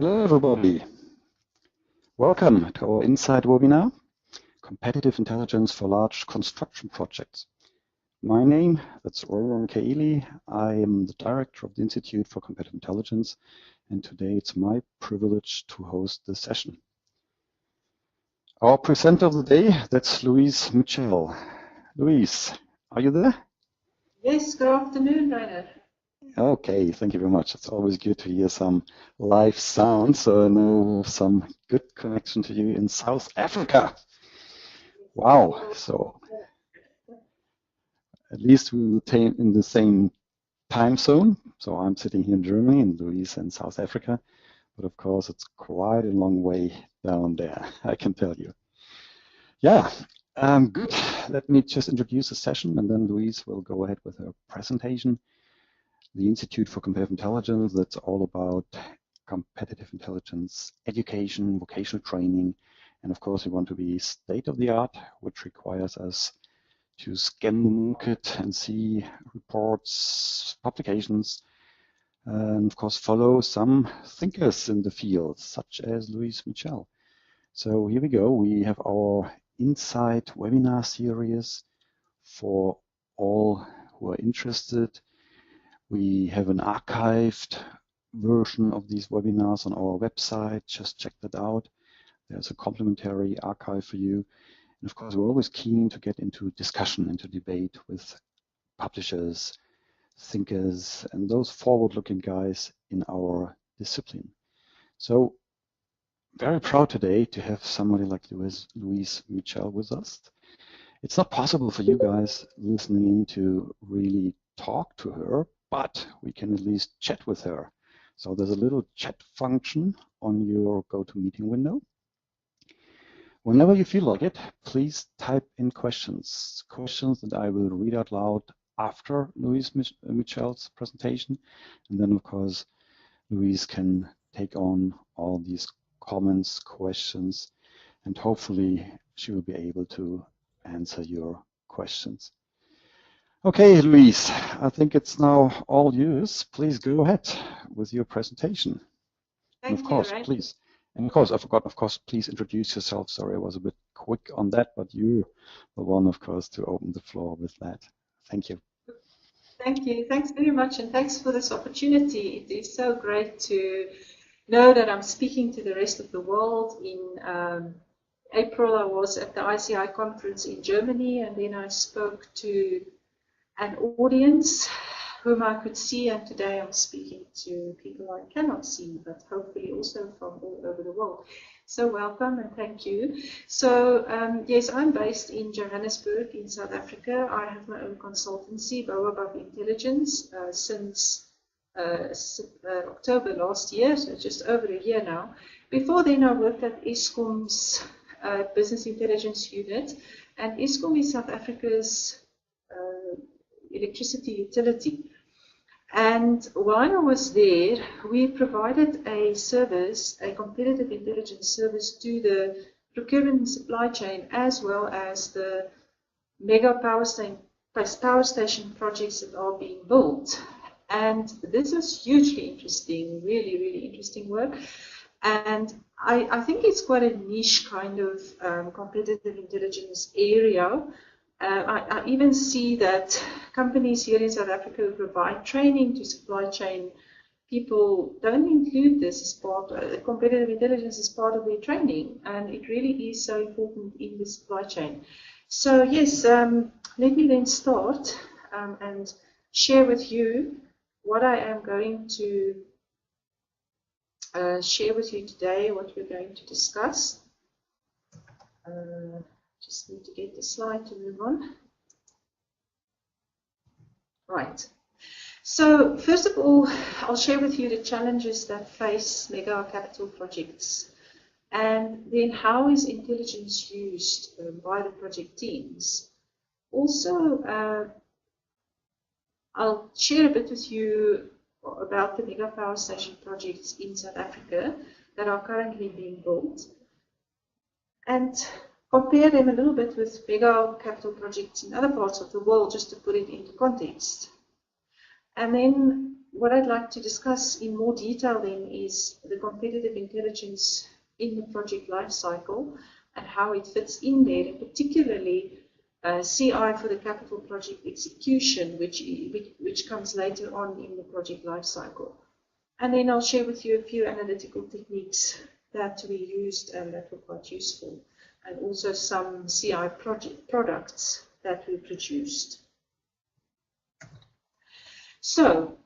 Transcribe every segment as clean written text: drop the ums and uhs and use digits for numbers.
Hello, everybody. Welcome to our Insight webinar, Competitive Intelligence for Large Construction Projects. My name is Roland Kaili. I am the Director of the Institute for Competitive Intelligence, and today it's my privilege to host this session. Our presenter of the day, that's Louise Mitchel. Louise, are you there? Yes, good afternoon, Rainer. Okay, thank you very much. It's always good to hear some live sound, so I know some good connection to you in South Africa. Wow, so at least we will stay in the same time zone. So I'm sitting here in Germany and Louise in South Africa, but of course it's quite a long way down there, I can tell you. Yeah, good. Let me just introduce the session and then Louise will go ahead with her presentation. The Institute for Competitive Intelligence, that's all about competitive intelligence, education, vocational training, and of course we want to be state of the art, which requires us to scan the market and see reports, publications, and of course follow some thinkers in the field, such as Louise Mitchel. So here we go. We have our Insight webinar series for all who are interested. We have an archived version of these webinars on our website. Just check that out. There's a complimentary archive for you. And of course, we're always keen to get into discussion, into debate with publishers, thinkers, and those forward-looking guys in our discipline. So very proud today to have somebody like Louise Mitchel with us. It's not possible for you guys listening in to really talk to her, but we can at least chat with her. So there's a little chat function on your GoToMeeting window. Whenever you feel like it, please type in questions that I will read out loud after Louise Mitchel's presentation. And then, of course, Louise can take on all these comments, questions, and hopefully she will be able to answer your questions. Okay, Louise, I think it's now all yours. Please go ahead with your presentation. Thank and of course, you, please. And of course, I forgot, of course, please introduce yourself. Sorry, I was a bit quick on that, but you the one, of course, to open the floor with that. Thank you. Thank you. Thanks very much, and thanks for this opportunity. It is so great to know that I'm speaking to the rest of the world. In April, I was at the ICI conference in Germany, and then I spoke to an audience whom I could see, and today I'm speaking to people I cannot see, but hopefully also from all over the world. So welcome and thank you. So yes, I'm based in Johannesburg in South Africa. I have my own consultancy, Baobab Intelligence, since October last year, so just over a year now. Before then, I worked at Eskom's Business Intelligence Unit, and Eskom is South Africa's electricity utility. And while I was there, we provided a service, a competitive intelligence service to the procurement and supply chain, as well as the mega power station projects that are being built. And this was hugely interesting, really, really interesting work. And I think it's quite a niche kind of competitive intelligence area. I even see that companies here in South Africa who provide training to supply chain people don't include this as part of competitive intelligence as part of their training, and it really is so important in the supply chain. So yes, let me then start and share with you what I am going to share with you today, what we're going to discuss. Just need to get the slide to move on. Right. So first of all, I'll share with you the challenges that face mega capital projects, and then how is intelligence used by the project teams. Also, I'll share a bit with you about the mega power station projects in South Africa that are currently being built, and compare them a little bit with mega capital projects in other parts of the world, just to put it into context. And then what I'd like to discuss in more detail then is the competitive intelligence in the project lifecycle and how it fits in there, and particularly CI for the capital project execution, which comes later on in the project lifecycle. And then I'll share with you a few analytical techniques that we used and that were quite useful, and also some CI products that we produced. So,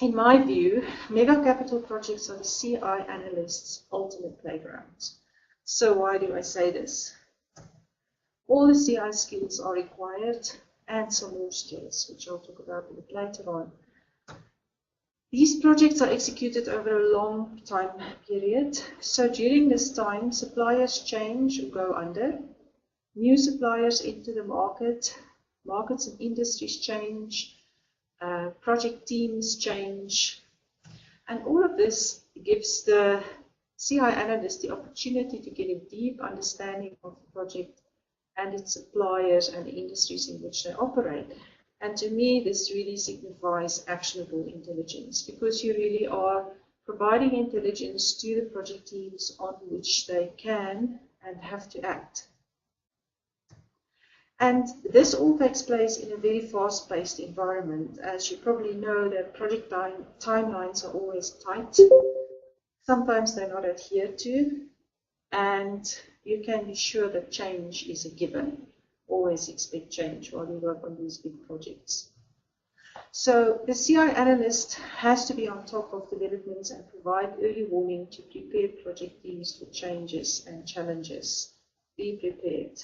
in my view, mega capital projects are the CI analyst's ultimate playground. So why do I say this? All the CI skills are required, and some more skills, which I'll talk about a bit later on. These projects are executed over a long time period. So during this time, suppliers change or go under. New suppliers enter the market. Markets and industries change. Project teams change. And all of this gives the CI analyst the opportunity to get a deep understanding of the project and its suppliers and the industries in which they operate. And to me, this really signifies actionable intelligence, because you really are providing intelligence to the project teams on which they can and have to act. And this all takes place in a very fast-paced environment. As you probably know, that project timelines are always tight. Sometimes they're not adhered to, and you can be sure that change is a given. Always expect change while you work on these big projects. So the CI analyst has to be on top of developments and provide early warning to prepare project teams for changes and challenges. Be prepared.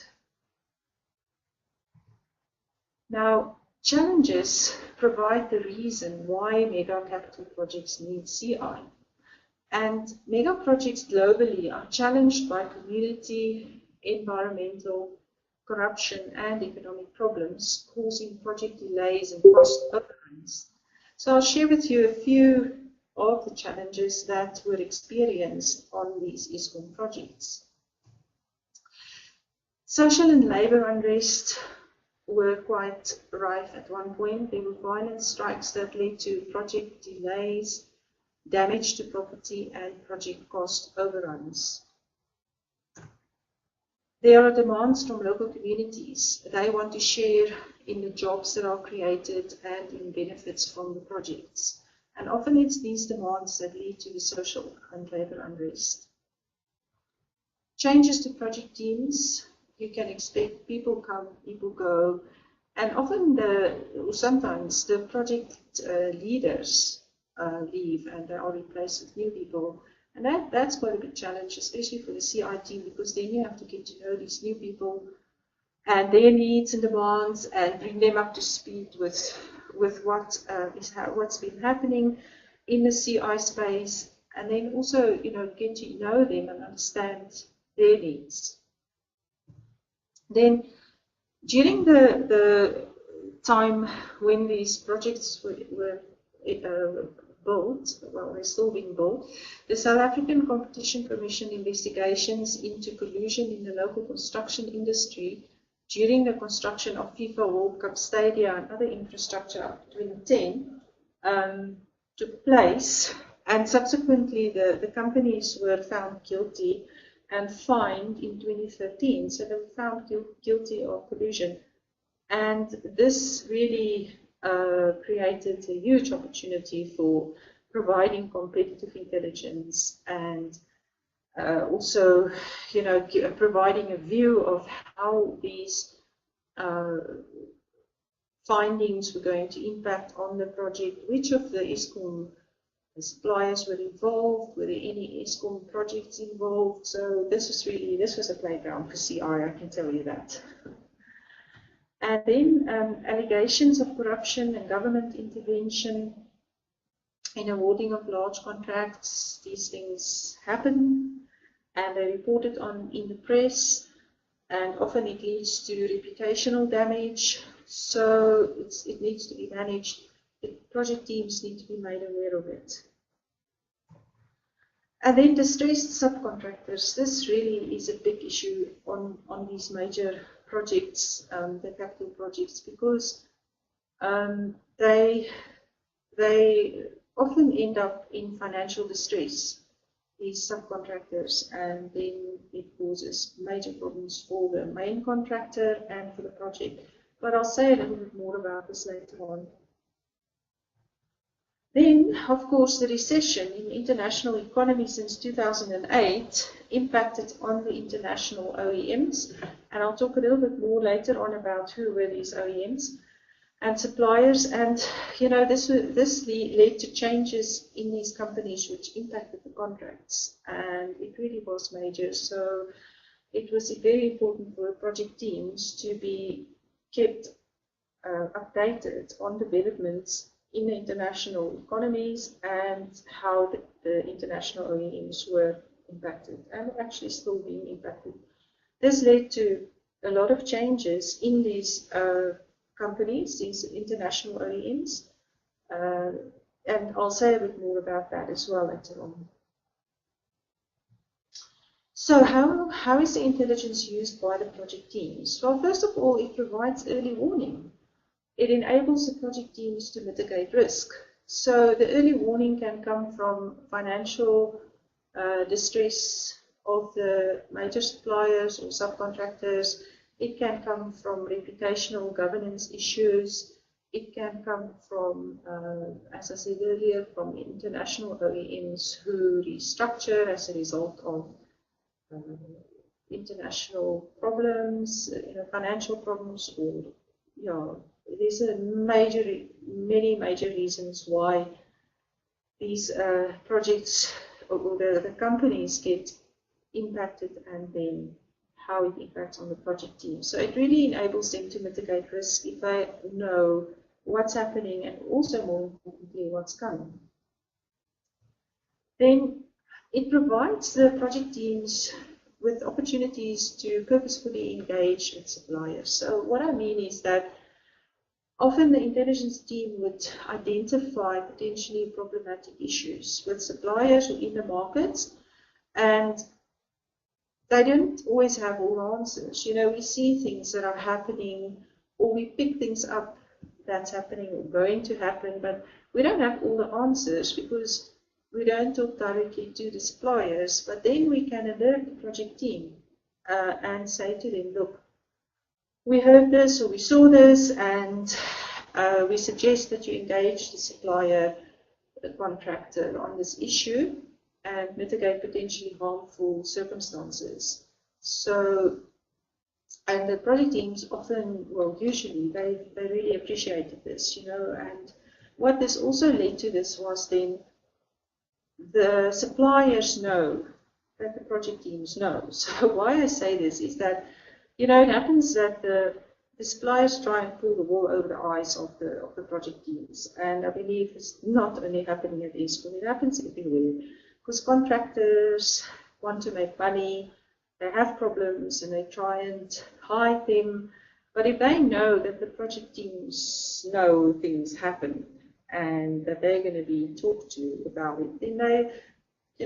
Now, challenges provide the reason why mega capital projects need CI. And mega projects globally are challenged by community, environmental, corruption, and economic problems, causing project delays and cost overruns. So I'll share with you a few of the challenges that were experienced on these Eskom projects. Social and labor unrest were quite rife at one point. There were violent strikes that led to project delays, damage to property, and project cost overruns. There are demands from local communities. They want to share in the jobs that are created and in benefits from the projects. And often it's these demands that lead to the social and labor unrest. Changes to project teams. You can expect people come, people go. And often, sometimes the project leaders leave and they are replaced with new people. And that's quite a big challenge, especially for the CI team, because then you have to get to know these new people and their needs and demands and bring them up to speed with what's been happening in the CI space, and then also get to know them and understand their needs. Then during the time when these projects were built, well, they're still being built, the South African Competition Commission investigations into collusion in the local construction industry during the construction of FIFA World Cup stadia and other infrastructure up to 2010 took place, and subsequently the companies were found guilty and fined in 2013. So they were found guilty of collusion, and this really created a huge opportunity for providing competitive intelligence and also, providing a view of how these findings were going to impact on the project, which of the Eskom suppliers were involved, were there any Eskom projects involved. So this was a playground for CI, I can tell you that. And then allegations of corruption and government intervention in awarding of large contracts. These things happen and they're reported on in the press, and often it leads to reputational damage. So it needs to be managed. The project teams need to be made aware of it. And then distressed subcontractors. This really is a big issue on these major projects, the capital projects, because they often end up in financial distress, these subcontractors, and then it causes major problems for the main contractor and for the project. But I'll say a little bit more about this later on. Then, of course, the recession in the international economy since 2008 impacted on the international OEMs, and I'll talk a little bit more later on about who were these OEMs and suppliers. And this led to changes in these companies which impacted the contracts, and it really was major. So it was very important for project teams to be kept updated on developments in the international economies and how the international OEMs were impacted and actually still being impacted. This led to a lot of changes in these companies, these international OEMs, and I'll say a bit more about that as well later on. So how is the intelligence used by the project teams? Well, first of all, it provides early warning. It enables the project teams to mitigate risk. So the early warning can come from financial distress of the major suppliers or subcontractors. It can come from reputational governance issues. It can come from, as I said earlier, from international OEMs who restructure as a result of international problems, financial problems, or there's many major reasons why these projects or the companies get impacted, and then how it impacts on the project team. So it really enables them to mitigate risk if they know what's happening and also, more importantly, what's coming. Then it provides the project teams with opportunities to purposefully engage with suppliers. So what I mean is that often the intelligence team would identify potentially problematic issues with suppliers or in the markets, and they don't always have all the answers. We see things that are happening, or we pick things up that's happening or going to happen, but we don't have all the answers because we don't talk directly to the suppliers. But then we can alert the project team and say to them, look, we heard this or we saw this, and we suggest that you engage the supplier, the contractor on this issue and mitigate potentially harmful circumstances. So, and the project teams often, well, usually, they really appreciated this, and what this also led to this was then the suppliers know that the project teams know. So why I say this is that, it happens that the suppliers try and pull the wool over the eyes of the project teams. And I believe it's not only happening at Eskom, it happens everywhere. Because contractors want to make money, they have problems, and they try and hide them. But if they know that the project teams know things happen and that they're going to be talked to about it, then they,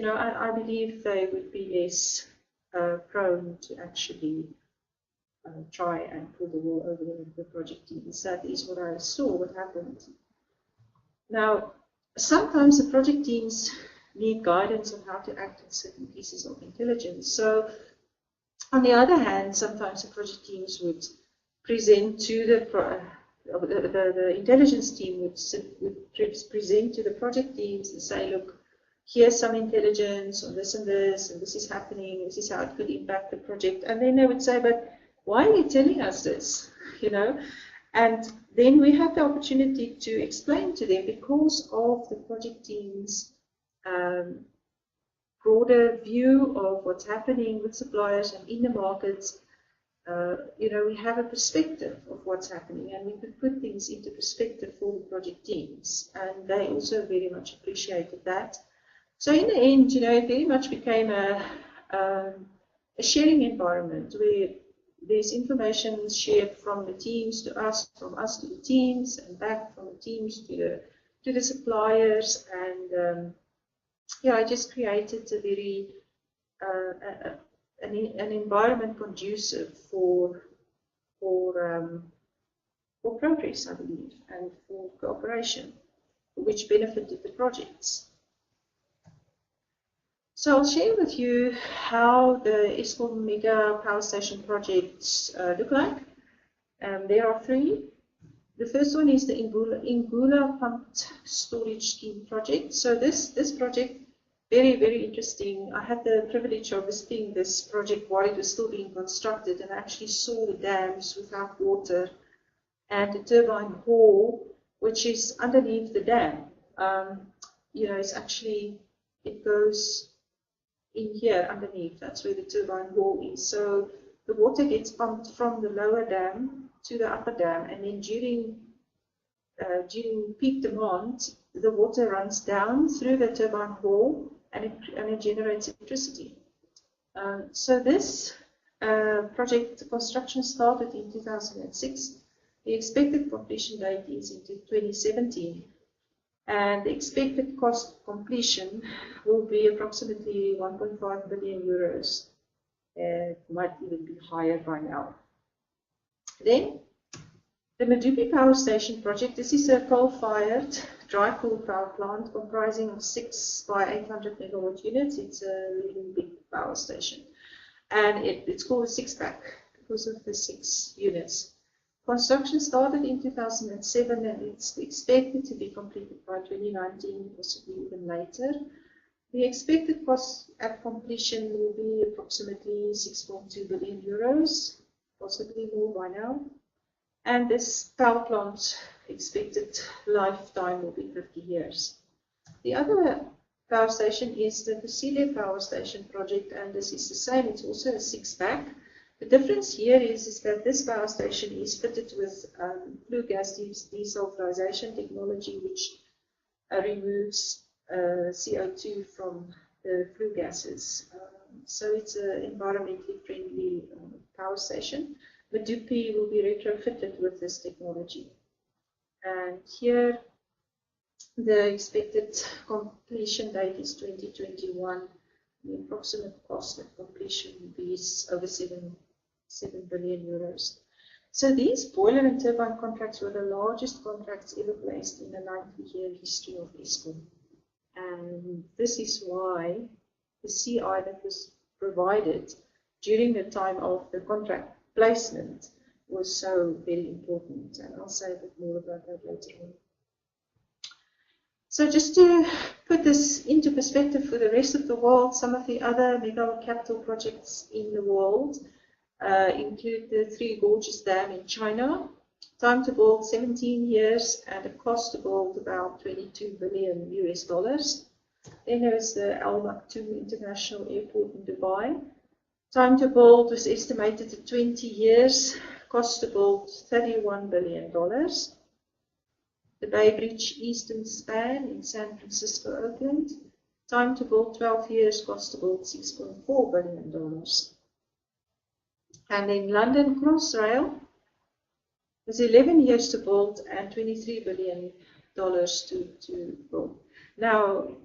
I believe they would be less prone to actually try and pull the wool over the project teams. That is what I saw, what happened. Now, sometimes the project teams need guidance on how to act on certain pieces of intelligence. So, on the other hand, sometimes the project teams would present to the intelligence team would present to the project teams and say, look, here's some intelligence on this, and this is happening, this is how it could impact the project. And then they would say, but why are you telling us this? And then we have the opportunity to explain to them, because of the project team's broader view of what's happening with suppliers and in the markets. We have a perspective of what's happening, and we could put things into perspective for the project teams, and they also very much appreciated that. So in the end, it very much became a sharing environment where there's information shared from the teams to us, from us to the teams, and back from the teams to the suppliers, and I just created a very an environment conducive for progress, I believe, and for cooperation. which benefited the projects. So I'll share with you how the Eskom mega power station projects look like. There are three. The first one is the Ingula pumped storage scheme project. So this project, very, very interesting. I had the privilege of visiting this project while it was still being constructed, and I actually saw the dams without water and the turbine hall, which is underneath the dam. It's actually, it goes in here underneath. That's where the turbine hall is. So the water gets pumped from the lower dam to the upper dam, and then during peak demand, the water runs down through the turbine hall, and it generates electricity. So this project construction started in 2006. The expected completion date is in 2017. And the expected cost of completion will be approximately 1.5 billion euros. It might even be higher by now. Then, the Medupi Power Station project. This is a coal-fired dry-cooled power plant comprising of 6 by 800 megawatt units. It's a really big power station. And it's called a six-pack because of the 6 units. Construction started in 2007, and it's expected to be completed by 2019, possibly even later. The expected cost at completion will be approximately 6.2 billion euros, possibly more by now. And this power plant expected lifetime will be 50 years. The other power station is the Kusile Power Station project, and this is the same. It's also a six-pack. The difference here is that this power station is fitted with flue gas desulfurization technology, which removes CO2 from the flue gases. So it's an environmentally friendly power station. Medupi will be retrofitted with this technology. And here, the expected completion date is 2021. The approximate cost of completion will be over 7 billion euros. So these boiler and turbine contracts were the largest contracts ever placed in the 90-year history of Eskom. And this is why the CI that was provided during the time of the contract placement was so very important. And I'll say a bit more about that later on. So just to put this into perspective for the rest of the world, some of the other mega capital projects in the world include the Three Gorges Dam in China. Time to build 17 years and a cost to build about 22 billion US dollars. Then there is the Al Maktoum International Airport in Dubai. Time to build was estimated at 20 years, cost to build $31 billion. The Bay Bridge Eastern Span in San Francisco, Oakland. Time to build 12 years, cost to build $6.4 billion. And then London Crossrail was 11 years to build and $23 billion to build. Now,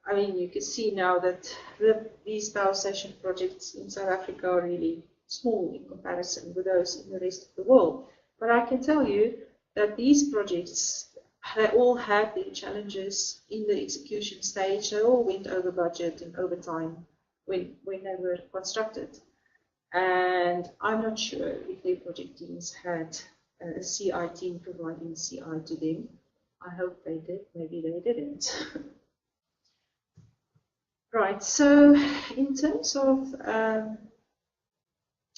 I mean, you can see now that these power station projects in South Africa are really small in comparison with those in the rest of the world. But I can tell you that these projects, they all had their challenges in the execution stage. They all went over budget and over time when they were constructed. And I'm not sure if their project teams had a CI team providing CI to them. I hope they did. Maybe they didn't. Right, so in terms of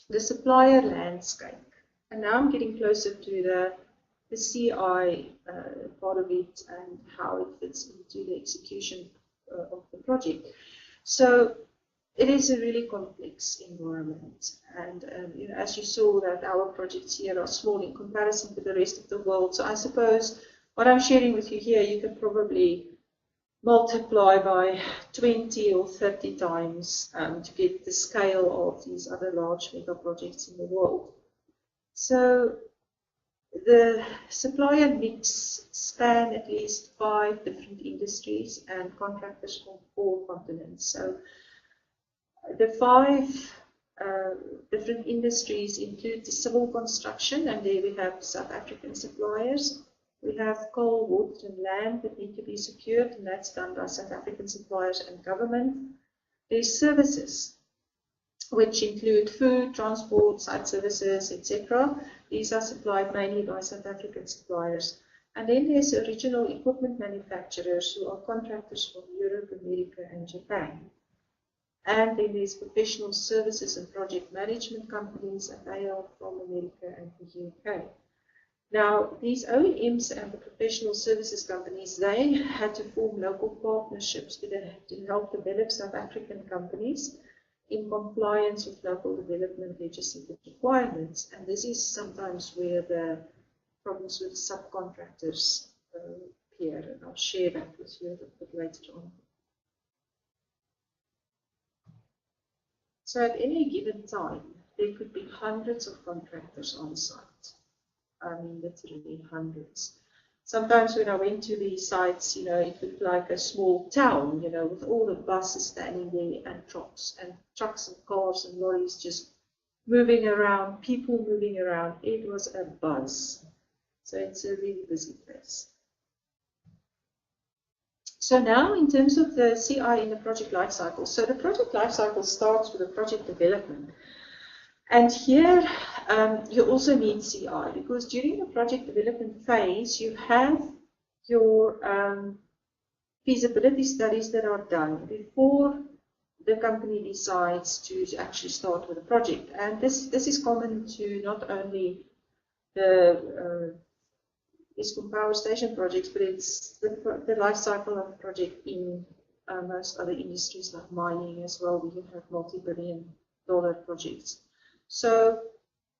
the supplier landscape, and now I'm getting closer to the CI part of it and how it fits into the execution of the project. So it is a really complex environment, and as you saw that our projects here are small in comparison to the rest of the world. So I suppose what I'm sharing with you here, you can probably multiply by 20 or 30 times to get the scale of these other large mega projects in the world. So the supplier mix span at least 5 different industries and contractors from 4 continents. So the 5 different industries include the civil construction, and there we have South African suppliers. We have coal, water and land that need to be secured, and that's done by South African suppliers and government. There's services, which include food, transport, site services, etc. These are supplied mainly by South African suppliers. And then there's original equipment manufacturers who are contractors from Europe, America, and Japan. And then there's professional services and project management companies, and they are from America and the UK. Now, these OEMs and the professional services companies, they had to form local partnerships to help develop South African companies in compliance with local development legislative requirements. And this is sometimes where the problems with subcontractors appear, and I'll share that with you a little bit later on. So at any given time, there could be hundreds of contractors on site. I mean, literally hundreds. Sometimes when I went to these sites, it looked like a small town, with all the buses standing there and trucks and cars and lorries just moving around, people moving around. It was a buzz. So it's a really busy place. So now in terms of the CI in the project lifecycle, so the project lifecycle starts with the project development. And here you also need CI, because during the project development phase, you have your feasibility studies that are done before the company decides to actually start with a project. And this is common to not only the Eskom power station projects, but it's the life cycle of a project in most other industries like mining as well. We have multi-billion-dollar projects. So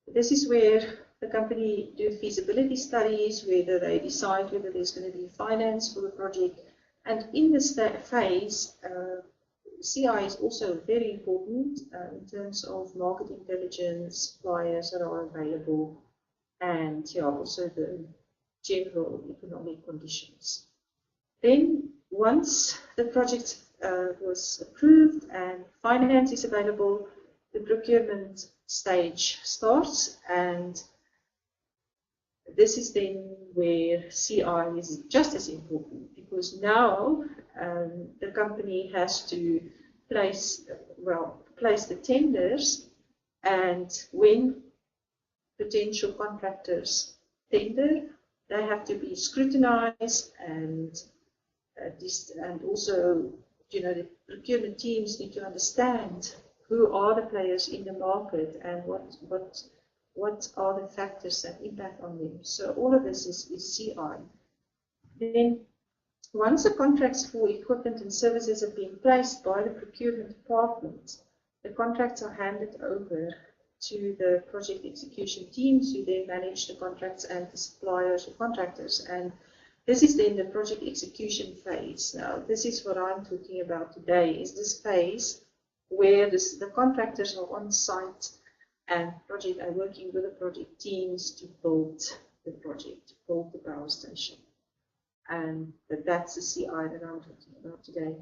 this is where the company do feasibility studies, whether they decide whether there's going to be finance for the project. And in this phase, CI is also very important in terms of market intelligence, suppliers that are available, and also the general economic conditions. Then once the project was approved and finance is available, the procurement stage starts, and this is then where CI is just as important, because now the company has to place the tenders, and when potential contractors tender, they have to be scrutinized, and also the procurement teams need to understand who are the players in the market and what are the factors that impact on them. So all of this is CI. Then once the contracts for equipment and services have been placed by the procurement department, the contracts are handed over to the project execution teams, who then manage the contracts and the suppliers or contractors. And this is then the project execution phase. Now, this is what I'm talking about today, is this phase where the contractors are on site and are working with the project teams to build the project, to build the power station. And that's the CI that I'm talking about today.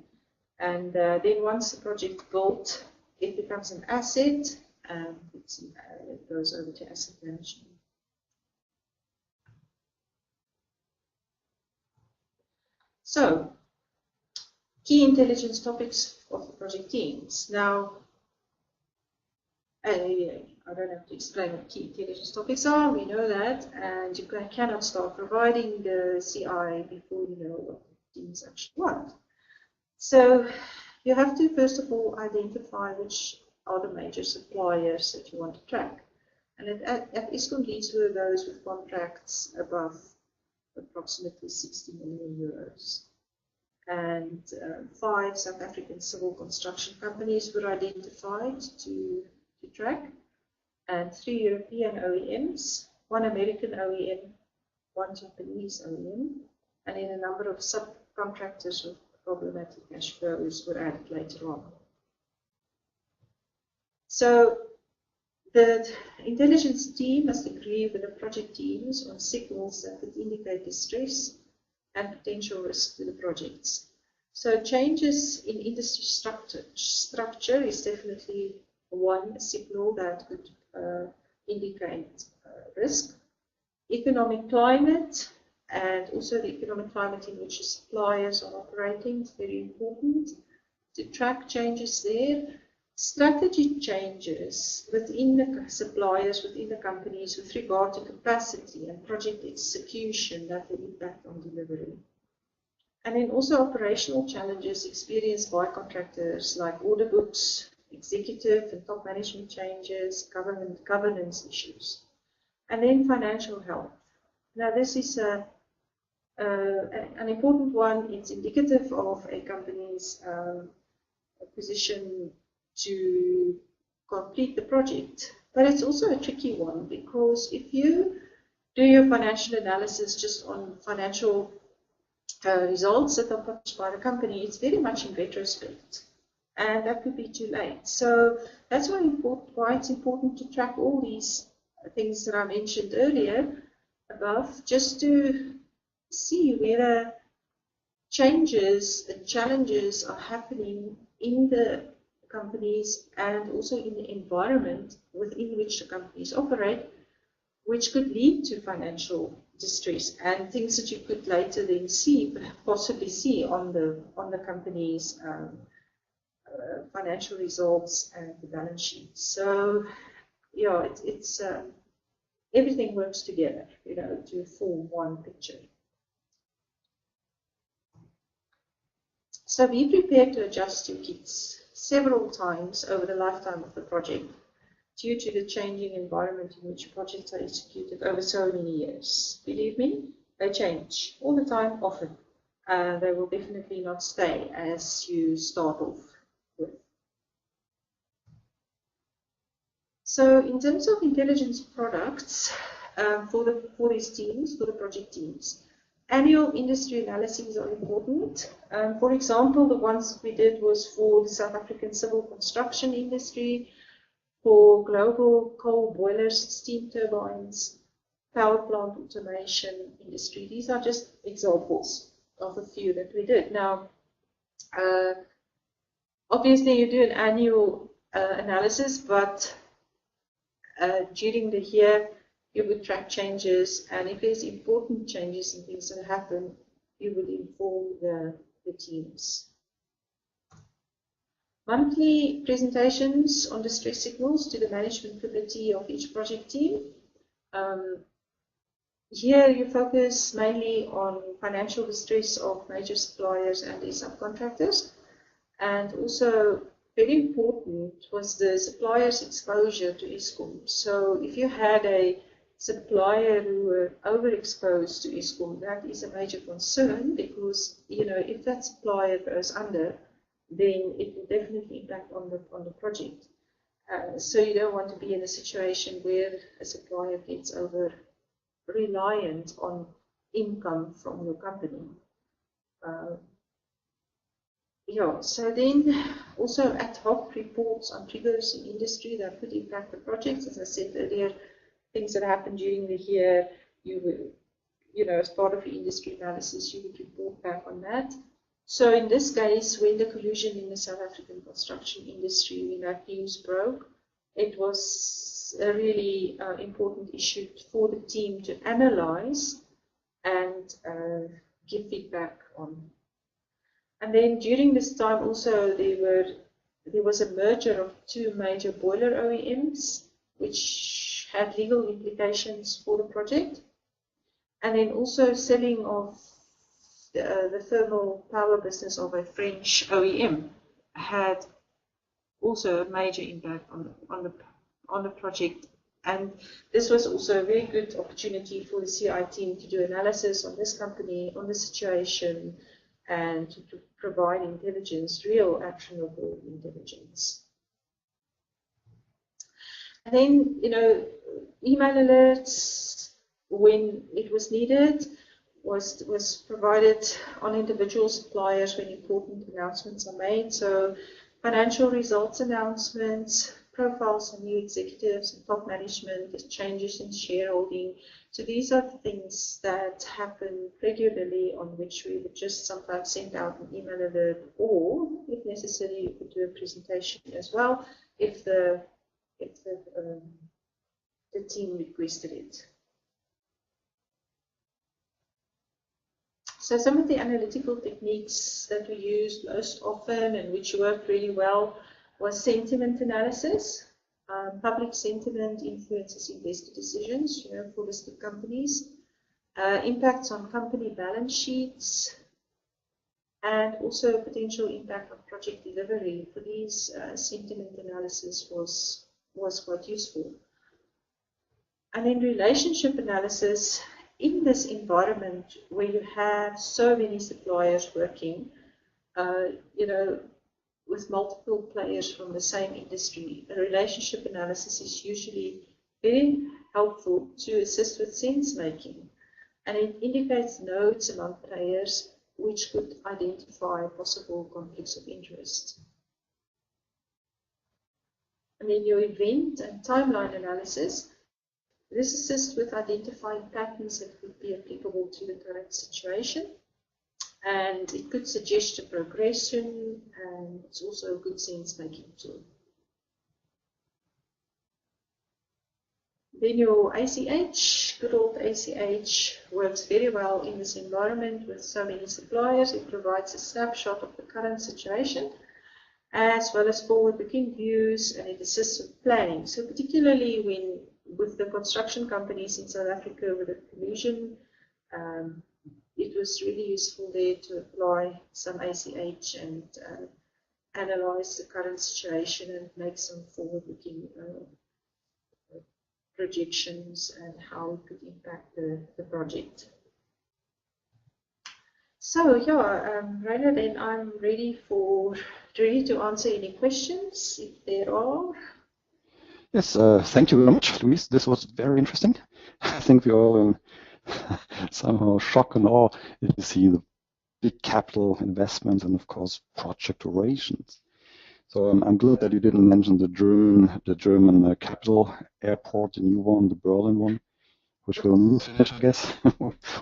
And then once the project is built, it becomes an asset, and it goes over to asset management. So, key intelligence topics of the project teams. Now, I don't have to explain what key intelligence topics are, we know that, and you cannot start providing the CI before you know what the teams actually want. So, you have to first of all identify which are the major suppliers that you want to track. And at Eskom, these were those with contracts above approximately 60 million euros. And 5 South African civil construction companies were identified to track, and 3 European OEMs, 1 American OEM, 1 Japanese OEM, and then a number of subcontractors with problematic cash flows were added later on. So the intelligence team must agree with the project teams on signals that could indicate distress and potential risk to the projects. So changes in industry structure is definitely one signal that could indicate risk. Economic climate and also the economic climate in which the suppliers are operating. It's very important to track changes there. Strategy changes within the suppliers, within the companies with regard to capacity and project execution that will impact on delivery. And then also operational challenges experienced by contractors like order books, executive and top management changes, governance issues. And then financial health. Now this is an important one. It's indicative of a company's position to complete the project. But it's also a tricky one, because if you do your financial analysis just on financial results that are published by the company, it's very much in retrospect, and that could be too late. So that's why it's important to track all these things that I mentioned earlier above, just to see whether changes and challenges are happening in the companies and also in the environment within which the companies operate, which could lead to financial distress and things that you could later then possibly see on the company's financial results and the balance sheet. So, yeah, it's everything works together, to form one picture. So be prepared to adjust your kits several times over the lifetime of the project due to the changing environment in which projects are executed over so many years. Believe me, they change all the time, often. They will definitely not stay as you start off with. So in terms of intelligence products for these teams, for the project teams, annual industry analyses are important. For example, the ones we did was for the South African civil construction industry, for global coal boilers, steam turbines, power plant automation industry. These are just examples of a few that we did. Now, obviously you do an annual analysis, but during the year you would track changes, and if there's important changes and things that happen, you would inform the teams. Monthly presentations on distress signals to the management committee of each project team. Here you focus mainly on financial distress of major suppliers and their subcontractors. And also, very important was the supplier's exposure to Eskom. So if you had a supplier who were overexposed to Eskom, that is a major concern, because if that supplier goes under, then it will definitely impact on the project. So you don't want to be in a situation where a supplier gets over reliant on income from your company. So then also ad hoc reports on triggers in industry that could impact the projects. As I said earlier, things that happen during the year, you will, as part of your industry analysis, you would report back on that. So in this case, when the collusion in the South African construction industry, when that news broke, it was a really important issue for the team to analyze and give feedback on. And then during this time also there was a merger of two major boiler OEMs, which had legal implications for the project. And then also selling of the thermal power business of a French OEM had also a major impact on the project. And this was also a very good opportunity for the CI team to do analysis on this company, on the situation, and to provide intelligence, real actionable intelligence. And then, email alerts when it was needed was provided on individual suppliers when important announcements are made. So financial results announcements, profiles of new executives and top management, changes in shareholding. So these are the things that happen regularly, on which we would just sometimes send out an email alert, or if necessary, you could do a presentation as well if the team requested it. So some of the analytical techniques that we used most often and which worked really well was sentiment analysis. Public sentiment influences investor decisions, for listed companies. Impacts on company balance sheets, and also potential impact on project delivery. For these, sentiment analysis was quite useful. And then relationship analysis. In this environment where you have so many suppliers working, with multiple players from the same industry, a relationship analysis is usually very helpful to assist with sense making. And it indicates nodes among players which could identify possible conflicts of interest. And then your event and timeline analysis. This assists with identifying patterns that could be applicable to the current situation. And it could suggest a progression, and it's also a good sense-making tool. Then your ACH, good old ACH, works very well in this environment with so many suppliers. It provides a snapshot of the current situation, as well as forward-looking views, and it assists with planning. So particularly with the construction companies in South Africa with the collusion, it was really useful there to apply some ACH and analyze the current situation and make some forward-looking projections and how it could impact the project. So yeah, Rainer, then I'm ready to answer any questions if there are. Yes, thank you very much, Louise. This was very interesting. I think we all somehow shock and awe if you see the big capital investments and, of course, project durations. So I'm glad that you didn't mention the German capital airport, the new one, the Berlin one, which will move finish, I guess.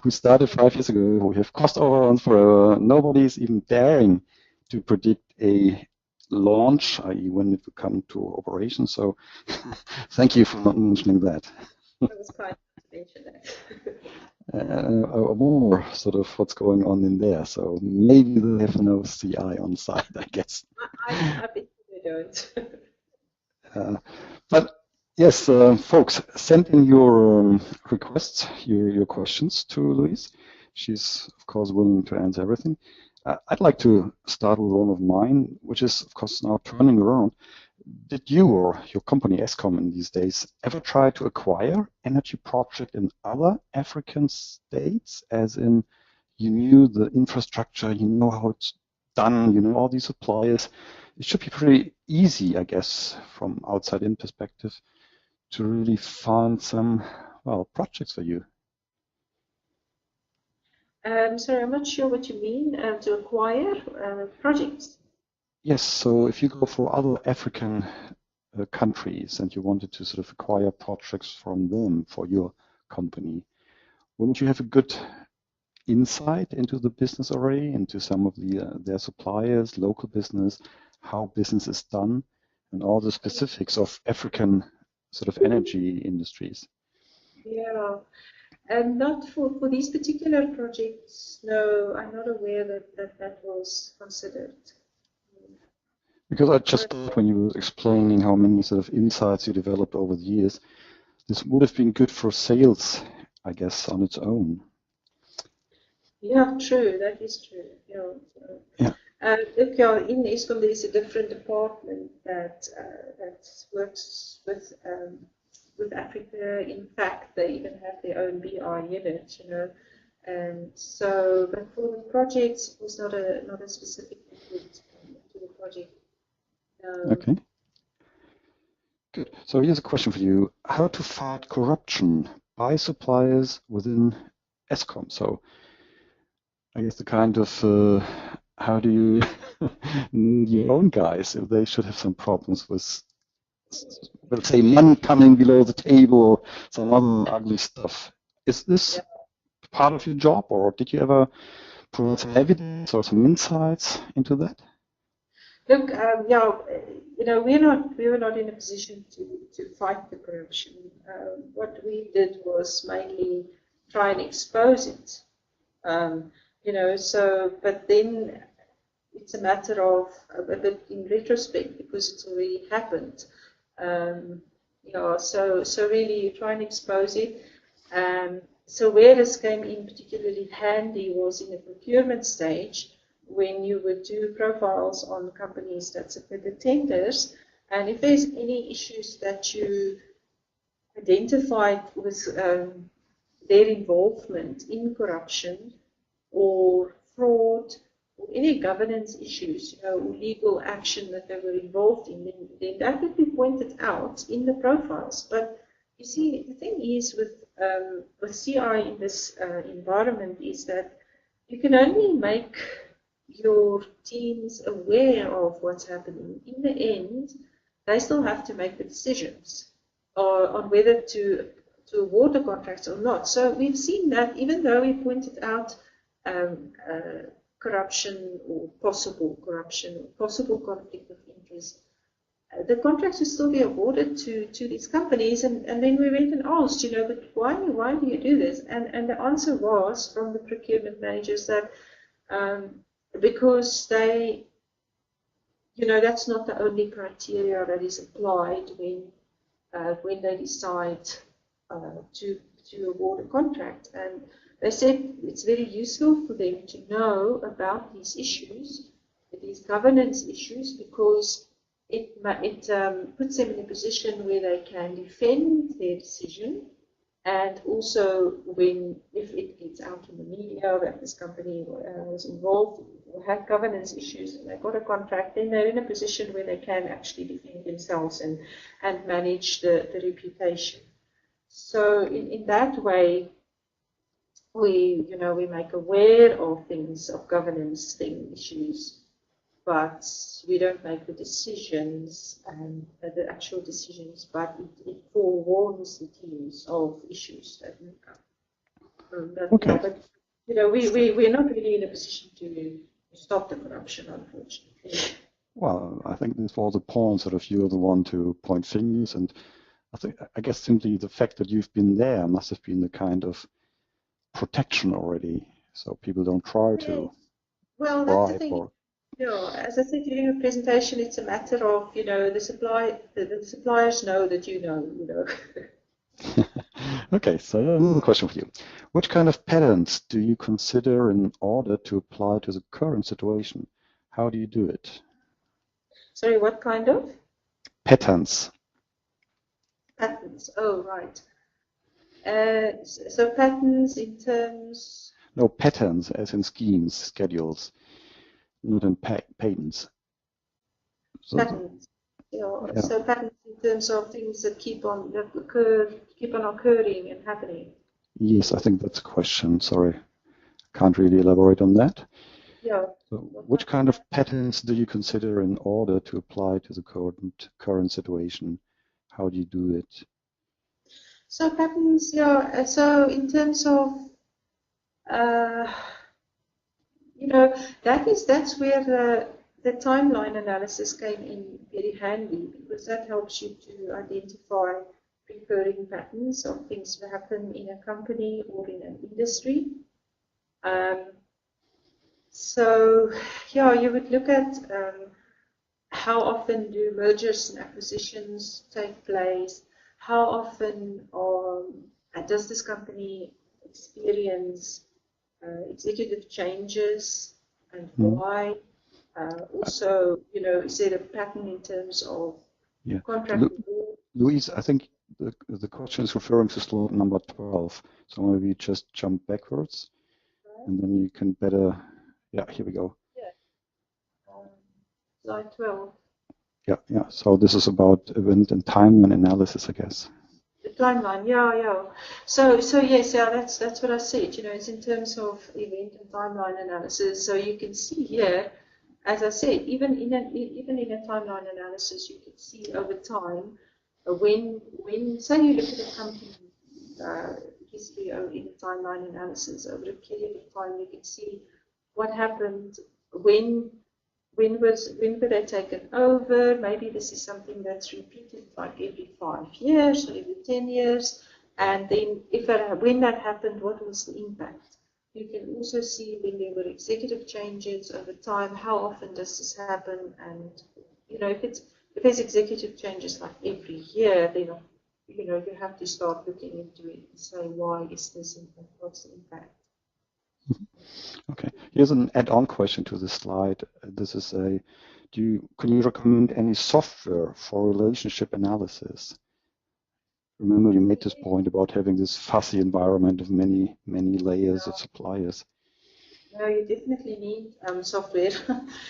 We started 5 years ago. We have cost overruns forever. Nobody's even daring to predict a launch, i.e. when it will come to operation. So thank you for not mentioning that. That was kind to mention that. More sort of what's going on in there. So maybe they'll have no CI on site, I guess. I bet they don't. But yes, folks, send in your requests, your questions to Louise. She's, of course, willing to answer everything. I'd like to start with one of mine, which is, of course, now turning around. Did you or your company, Eskom, in these days, ever try to acquire energy project in other African states, as in you knew the infrastructure, you know how it's done, you know all these suppliers? It should be pretty easy, I guess, from outside-in perspective, to really find some, well, projects for you. Sorry, I'm not sure what you mean, to acquire projects. Yes, so if you go for other African countries and you wanted to sort of acquire projects from them for your company, wouldn't you have a good insight into the business already, into some of their suppliers, local business, how business is done, and all the specifics of African sort of energy industries? Yeah. Not for these particular projects, no, I'm not aware that was considered. Because I just thought when you were explaining how many sort of insights you developed over the years, this would have been good for sales, I guess, on its own. Yeah, true, that is true. Yeah. Look, in Eskom there is a different department that works with Africa. In fact, they even have their own BI unit, and so, but for the projects, it was not a specific input to the project. Okay. Good. So here's a question for you: how to fight corruption by suppliers within Eskom? So I guess the kind of how do you your own guys, if they should have some problems with, let's say, money coming below the table or some other ugly stuff. Is this part of your job, or did you ever provide some evidence or some insights into that? Look, we were not in a position to fight the corruption. What we did was mainly try and expose it. So, but then it's a matter of a bit in retrospect because it's already happened. So really you try and expose it. So where this came in particularly handy was in the procurement stage when you would do profiles on companies that submitted tenders, and if there's any issues that you identified with their involvement in corruption or fraud or any governance issues, or legal action that they were involved in, then that would be pointed out in the profiles. But you see, the thing is with CI in this environment is that you can only make your teams aware of what's happening. In the end, they still have to make the decisions on whether to award the contracts or not. So we've seen that even though we pointed out corruption or possible corruption, possible conflict of interest, the contracts will still be awarded to these companies. And then we went and asked, but why do you do this? And the answer was from the procurement managers that because they, that's not the only criteria that is applied when they decide to award a contract. And they said it's very useful for them to know about these issues, these governance issues, because it puts them in a position where they can defend their decision, and also if it gets out in the media that this company was involved or had governance issues and they got a contract, then they're in a position where they can actually defend themselves and manage the reputation. So in that way, we make aware of things, of governance issues, but we don't make the decisions and the actual decisions, but it forewarns the teams of issues that may come. Okay. But we're not really in a position to stop the corruption, unfortunately. Well, I think this was the point, sort of you're the one to point fingers, and I guess simply the fact that you've been there must have been the kind of protection already, so people don't try to Well, that's the bribe thing. or. As I said during the presentation, it's a matter of the suppliers know that you know. Okay, so another question for you. Which kind of patterns do you consider in order to apply to the current situation? How do you do it? Sorry, what kind of? Patterns. Patterns. Oh, right. So patterns in terms. No, patterns as in schemes, schedules, not in patents. Patterns. Yeah. So patterns in terms of things that keep on occurring and happening. Yes, I think that's a question. Sorry, can't really elaborate on that. Yeah. So which kind of patterns do you consider in order to apply to the current situation? How do you do it? So patterns, yeah. So in terms of, that's where the timeline analysis came in very handy, because that helps you to identify recurring patterns of things that happen in a company or in an industry. So, yeah, you would look at how often do mergers and acquisitions take place? How often does this company experience executive changes, and why? Also, is there a pattern in terms of contract? Louise, I think the question is referring to slide number 12. So maybe just jump backwards, and then you can better. Yeah, here we go. Yeah. Slide 12. Yeah. So this is about event and timeline analysis, I guess. The timeline, yeah. So yes, yeah, that's what I said. It's in terms of event and timeline analysis. So you can see here, as I said, even in a timeline analysis, you can see over time when say you look at a company history in a timeline analysis over a period of time, you can see what happened when were they taken over. Maybe this is something that's repeated like every 5 years or every 10 years. And then when that happened, what was the impact? You can also see when there were executive changes over time, how often does this happen, and if there's executive changes like every year, then you have to start looking into it and say, why is this impact? What's the impact? Okay, here's an add-on question to this slide. This is can you recommend any software for relationship analysis? Remember, you made this point about having this fuzzy environment of many layers of suppliers. No, you definitely need software.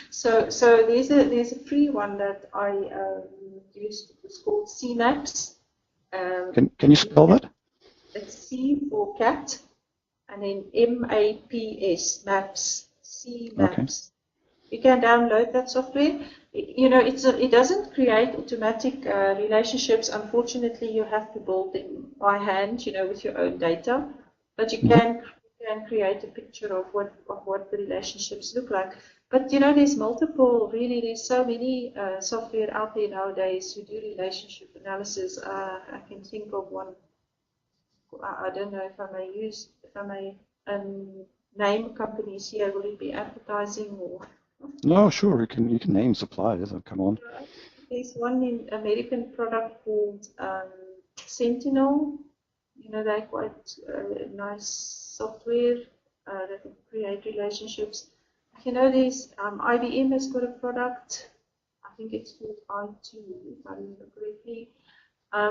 so there's a free one that I used. It's called CMaps. Can you spell that? It's C for cat, and then MAPS, maps, C maps. Okay. You can download that software. It doesn't create automatic relationships. Unfortunately, you have to build them by hand, with your own data. But you can create a picture of what the relationships look like. But there's there's so many software out there nowadays who do relationship analysis. I can think of one. I don't know if I may name companies here. Will it be advertising or? No, sure. You can name suppliers. Oh, come on. There's one in American product called Sentinel. They're quite nice software that will create relationships. There's IBM has got a product. I think it's called I2, if I remember correctly.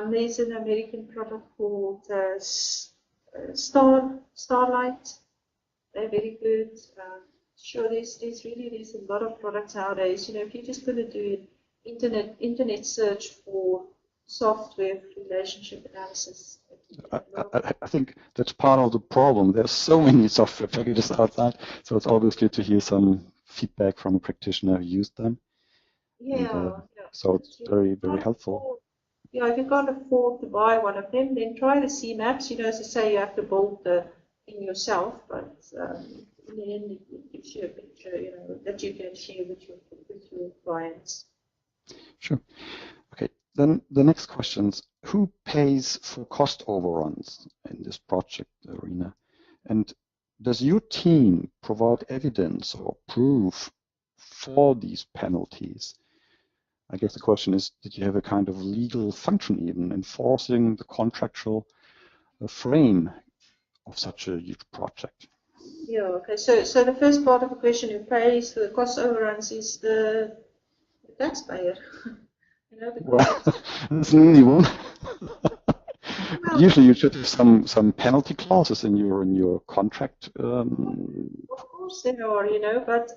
There's an American product called Starlight. They're very good. Sure, there's a lot of products nowadays. If you're just going to do an internet search for software relationship analysis. I think that's part of the problem. There's so many software packages outside, so it's always good to hear some feedback from a practitioner who used them. Yeah. So it's very helpful. Yeah, if you can't afford to buy one of them, then try the CMaps. As I say, you have to build the thing yourself, but in the end, it gives you a picture, that you can share with your clients. Sure. Okay. Then the next question is, who pays for cost overruns in this project arena? And does your team provide evidence or proof for these penalties? I guess the question is, did you have a kind of legal function even enforcing the contractual frame of such a huge project? Yeah, okay. So the first part of the question, who pays for the cost overruns, is the taxpayer. Well, that's an easy one. Usually you should have some penalty clauses in your contract. Of course there are, but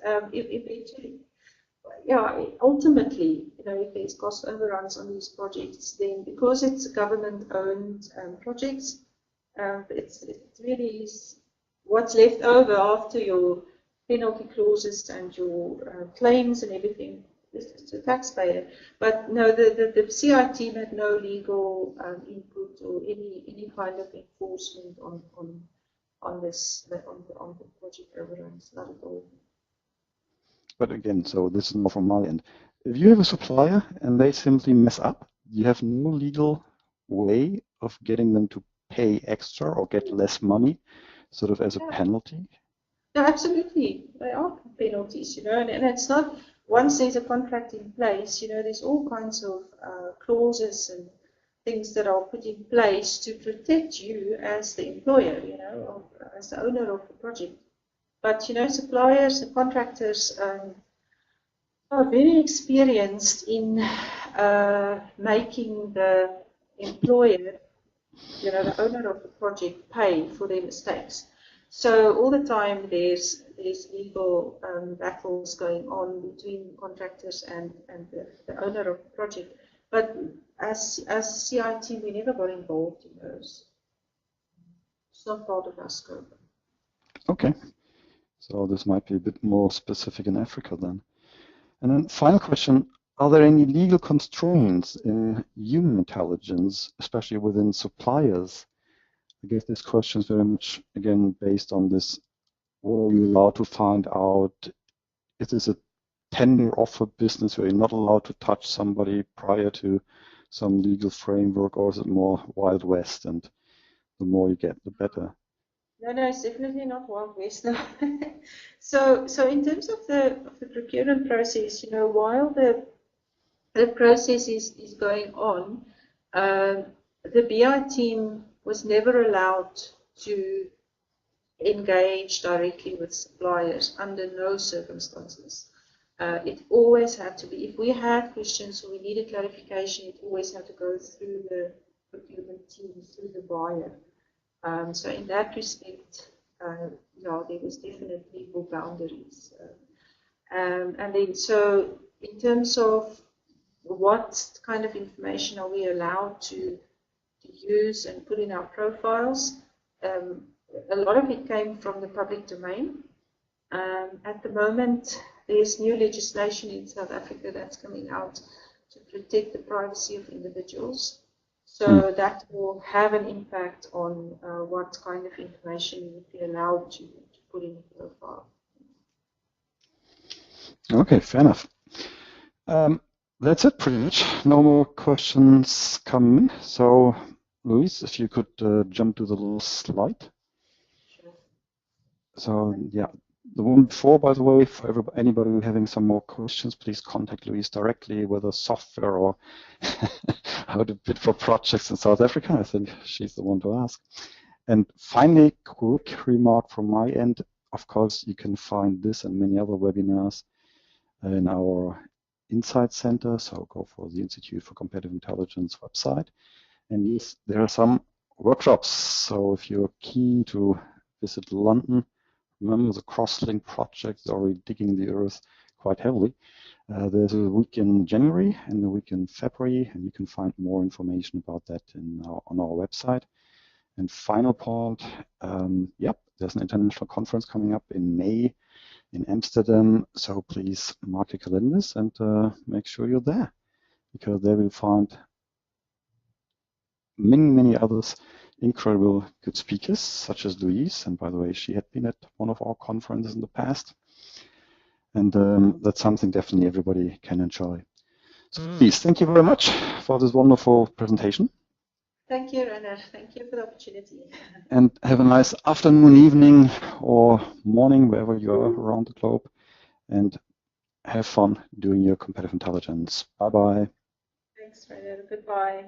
ultimately, if there's cost overruns on these projects, then because it's government-owned projects, it really is what's left over after your penalty clauses and your claims and everything. It's the taxpayer. But no, the CI team had no legal input or any kind of enforcement on the project overruns, not at all. But again, so this is more from my end. If you have a supplier and they simply mess up, you have no legal way of getting them to pay extra or get less money, sort of as a penalty. No, absolutely. There are penalties, and it's not, once there's a contract in place, there's all kinds of clauses and things that are put in place to protect you as the employer, or as the owner of the project. But, suppliers and contractors are very experienced in making the employer, the owner of the project, pay for their mistakes. So all the time there's legal battles going on between contractors and the owner of the project. But as CIT, we never got involved in those. It's not part of our scope. Okay. So this might be a bit more specific in Africa then. And then final question, are there any legal constraints in human intelligence, especially within suppliers? I guess this question is very much, again, based on this, what are you allowed to find out? Is this a tender offer business where you're not allowed to touch somebody prior to some legal framework, or is it more Wild West and the more you get, the better? No, it's definitely not Wild West. No. So in terms of the procurement process, while the process is going on, the BI team was never allowed to engage directly with suppliers under no circumstances. It always had to be, if we had questions or we needed clarification, it always had to go through the procurement team, through the buyer. So in that respect, there was definitely more boundaries. And then, so in terms of what kind of information are we allowed to use and put in our profiles, a lot of it came from the public domain. At the moment, there's new legislation in South Africa that's coming out to protect the privacy of individuals. So that will have an impact on what kind of information you would be allowed to put in the profile. Okay, fair enough. That's it pretty much. No more questions coming. So, Louise, if you could jump to the little slide. Sure. So, yeah, the one before, by the way, for anybody having some more questions, please contact Louise directly, whether software or how to bid for projects in South Africa. I think she's the one to ask. And finally, quick remark from my end. Of course, you can find this and many other webinars in our Insight Center. So go for the Institute for Competitive Intelligence website. And yes, there are some workshops. So if you're keen to visit London, remember the Crosslink project is already digging the earth quite heavily. There's a week in January and a week in February, and you can find more information about that on our website. And final point, there's an international conference coming up in May in Amsterdam. So please mark your calendars and make sure you're there, because there we'll find many others incredible good speakers, such as Louise. And by the way, she had been at one of our conferences in the past. And that's something definitely everybody can enjoy. So Louise, thank you very much for this wonderful presentation. Thank you, Rainer. Thank you for the opportunity. And have a nice afternoon, evening, or morning, wherever you are around the globe. And have fun doing your competitive intelligence. Bye-bye. Thanks, Rainer. Goodbye.